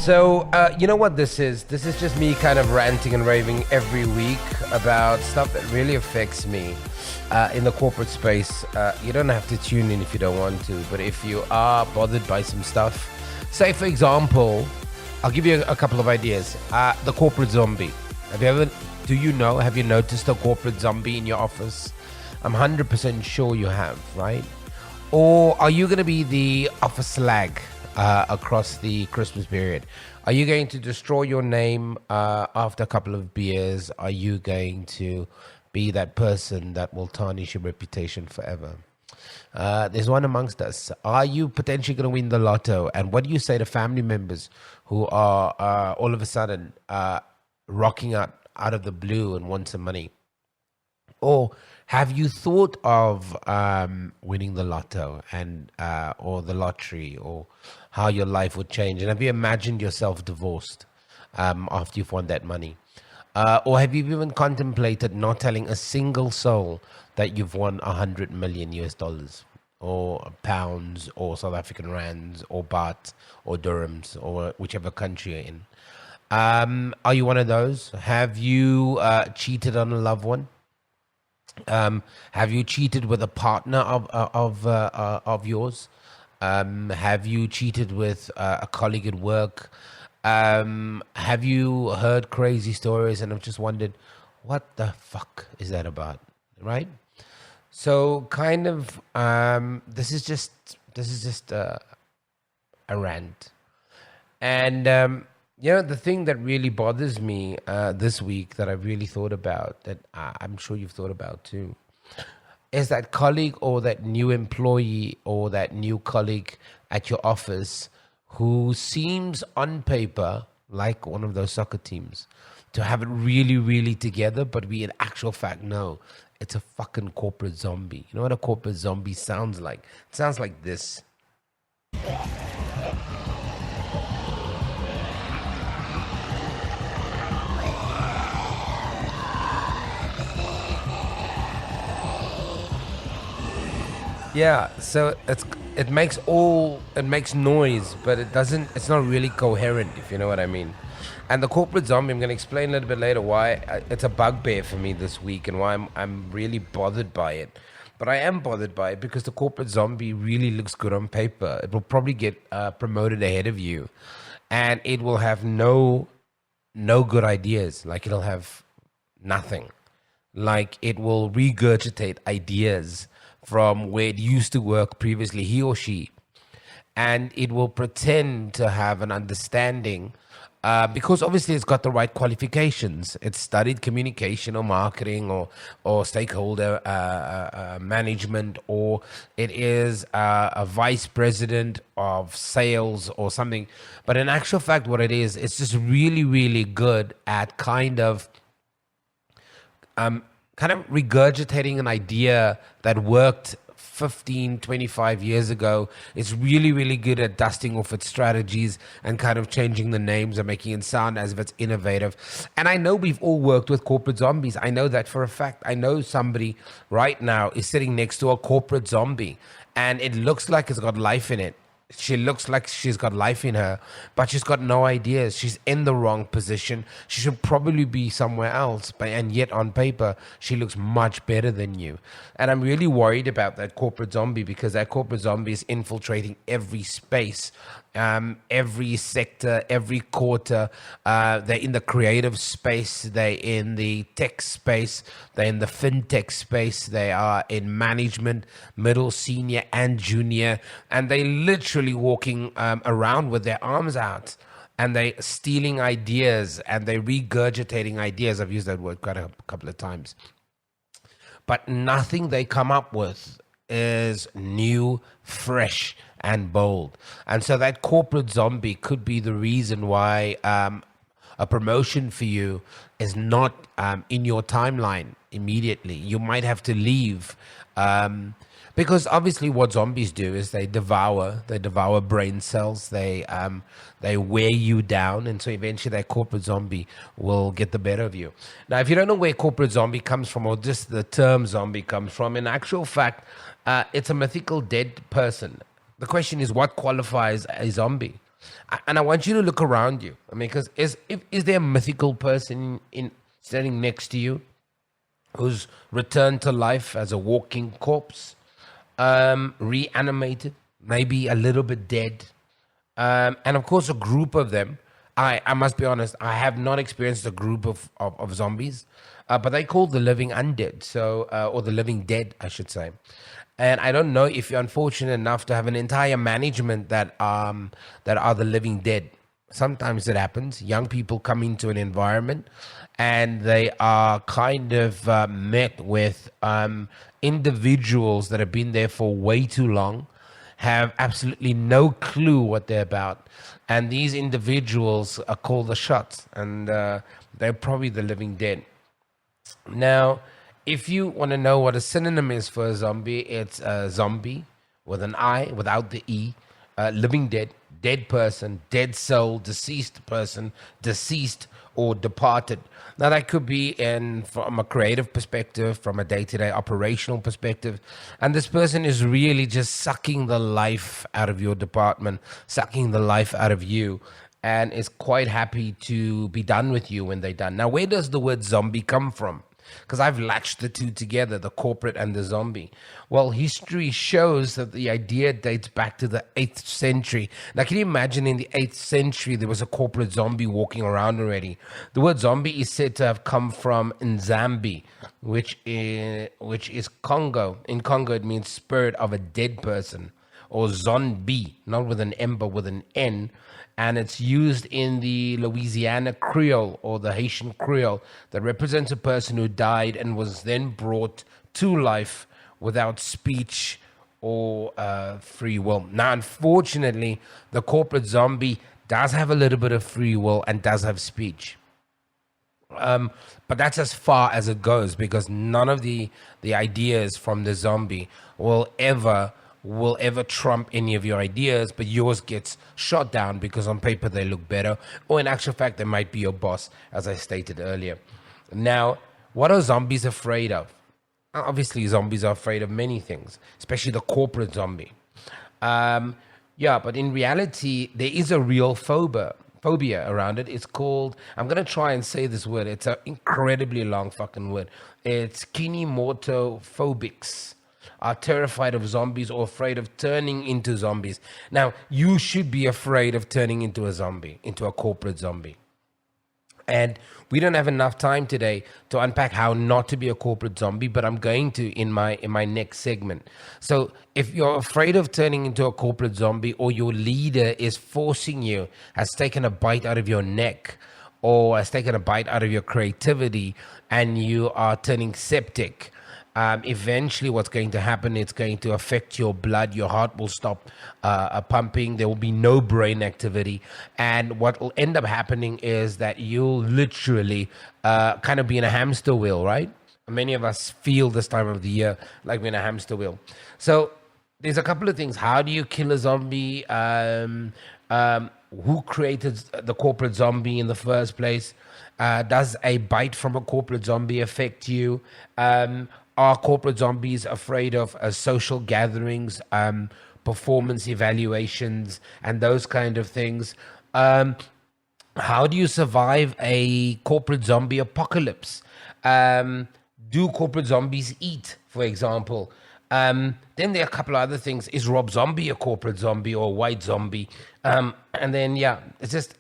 So, you know what this is? This is just me kind of ranting and raving every week about stuff that really affects me in the corporate space. You don't have to tune in if you don't want to, but if you are bothered by some stuff, say for example, I'll give you a couple of ideas. The corporate zombie. Have you noticed a corporate zombie in your office? I'm 100% sure you have, right? Or are you going to be the office slag across the Christmas period? Are you going to destroy your name after a couple of beers? Are you going to be that person that will tarnish your reputation forever? There's one amongst us. Are you potentially going to win the lotto? And what do you say to family members who are all of a sudden rocking out of the blue and want some money? Or have you thought of winning the lotto and or the lottery, or how your life would change? And have you imagined yourself divorced after you've won that money? Or have you even contemplated not telling a single soul that you've won 100 million US dollars or pounds or South African rands or baht or dirhams or whichever country you're in? Are you one of those? Have you cheated on a loved one? Have you cheated with a partner of yours? Have you cheated with a colleague at work? Have you heard crazy stories and have just wondered, what the fuck is that about? Right? So kind of, this is just a rant. And, the thing that really bothers me this week that I've really thought about, that I'm sure you've thought about too, is that colleague or that new employee or that new colleague at your office who seems on paper like one of those soccer teams to have it really, really together, but we in actual fact know it's a fucking corporate zombie. You know what a corporate zombie sounds like? It sounds like this. Yeah, so it makes noise, but it's not really coherent, if you know what I mean. And the corporate zombie, I'm going to explain a little bit later why it's a bugbear for me this week and why I'm really bothered by it. But I am bothered by it because the corporate zombie really looks good on paper. It will probably get promoted ahead of you, and it will have no good ideas. Like, it'll have nothing. Like, it will regurgitate ideas from where it used to work previously, he or she, and it will pretend to have an understanding because obviously it's got the right qualifications. It's studied communication or marketing or stakeholder management, or it is a vice president of sales or something. But in actual fact, what it is, it's just really, really good at kind of regurgitating an idea that worked 15, 25 years ago. It's really, really good at dusting off its strategies and kind of changing the names and making it sound as if it's innovative. And I know we've all worked with corporate zombies. I know that for a fact. I know somebody right now is sitting next to a corporate zombie, and it looks like it's got life in it. She looks like she's got life in her, but she's got no ideas. She's in the wrong position. She should probably be somewhere else, and yet on paper, she looks much better than you. And I'm really worried about that corporate zombie, because that corporate zombie is infiltrating every space, every sector, every quarter. They're in the creative space. They're in the tech space. They're in the fintech space. They are in management, middle, senior, and junior. And they literally walking around with their arms out, and they stealing ideas, and they regurgitating ideas. I've used that word quite a couple of times. But nothing they come up with is new, fresh, and bold. And so that corporate zombie could be the reason why a promotion for you is not in your timeline immediately. You might have to leave because obviously what zombies do is they devour brain cells. They wear you down, and so eventually that corporate zombie will get the better of you. Now, if you don't know where corporate zombie comes from, or just the term zombie comes from, in actual fact, it's a mythical dead person. The question is, what qualifies a zombie? And I want you to look around you. I mean, because is there a mythical person in standing next to you who's returned to life as a walking corpse, reanimated, maybe a little bit dead, and of course a group of them. I must be honest, I have not experienced a group of zombies, but they call the living undead, so or the living dead, I should say. And I don't know if you're unfortunate enough to have an entire management that are the living dead. Sometimes it happens. Young people come into an environment and they are kind of met with individuals that have been there for way too long, have absolutely no clue what they're about. And these individuals are called the shots, and they're probably the living dead. Now, if you want to know what a synonym is for a zombie, it's a zombie with an I, without the E, living dead, dead person, dead soul, deceased person, deceased or departed. Now, that could be from a creative perspective, from a day-to-day operational perspective. And this person is really just sucking the life out of your department, sucking the life out of you, and is quite happy to be done with you when they're done. Now, where does the word zombie come from? Because I've latched the two together, the corporate and the zombie. Well, history shows that the idea dates back to the 8th century. Now, can you imagine in the 8th century, there was a corporate zombie walking around already? The word zombie is said to have come from Nzambi, which is Congo. In Congo, it means spirit of a dead person. Or zombie, not with an M, but with an N. And it's used in the Louisiana Creole or the Haitian Creole that represents a person who died and was then brought to life without speech or free will. Now, unfortunately, the corporate zombie does have a little bit of free will and does have speech. But that's as far as it goes, because none of the ideas from the zombie will ever trump any of your ideas, but yours gets shot down because on paper they look better, or in actual fact they might be your boss, as I stated earlier. Now, what are zombies afraid of? Obviously, zombies are afraid of many things, especially the corporate zombie. But in reality, there is a real phobia around it. It's called, I'm going to try and say this word, it's an incredibly long fucking word. It's kinemotophobics. Are terrified of zombies or afraid of turning into zombies. Now, you should be afraid of turning into a zombie, into a corporate zombie. And we don't have enough time today to unpack how not to be a corporate zombie, but I'm going to in my next segment. So if you're afraid of turning into a corporate zombie, or your leader is forcing you, has taken a bite out of your neck, or has taken a bite out of your creativity, and you are turning septic, eventually what's going to happen, it's going to affect your blood. Your heart will stop pumping. There will be no brain activity. And what will end up happening is that you'll literally kind of be in a hamster wheel, right? Many of us feel this time of the year like we're in a hamster wheel. So there's a couple of things. How do you kill a zombie? Who created the corporate zombie in the first place? Does a bite from a corporate zombie affect you? Are corporate zombies afraid of social gatherings, performance evaluations, and those kind of things? How do you survive a corporate zombie apocalypse? Do corporate zombies eat, for example? Then there are a couple of other things. Is Rob Zombie a corporate zombie or a white zombie? And then, it's just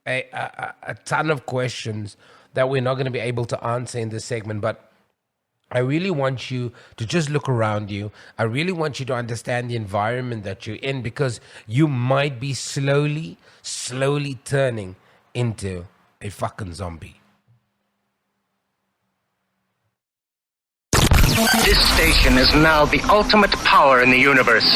a ton of questions that we're not going to be able to answer in this segment, but I really want you to just look around you. I really want you to understand the environment that you're in, because you might be slowly turning into a fucking zombie. This station is now the ultimate power in the universe.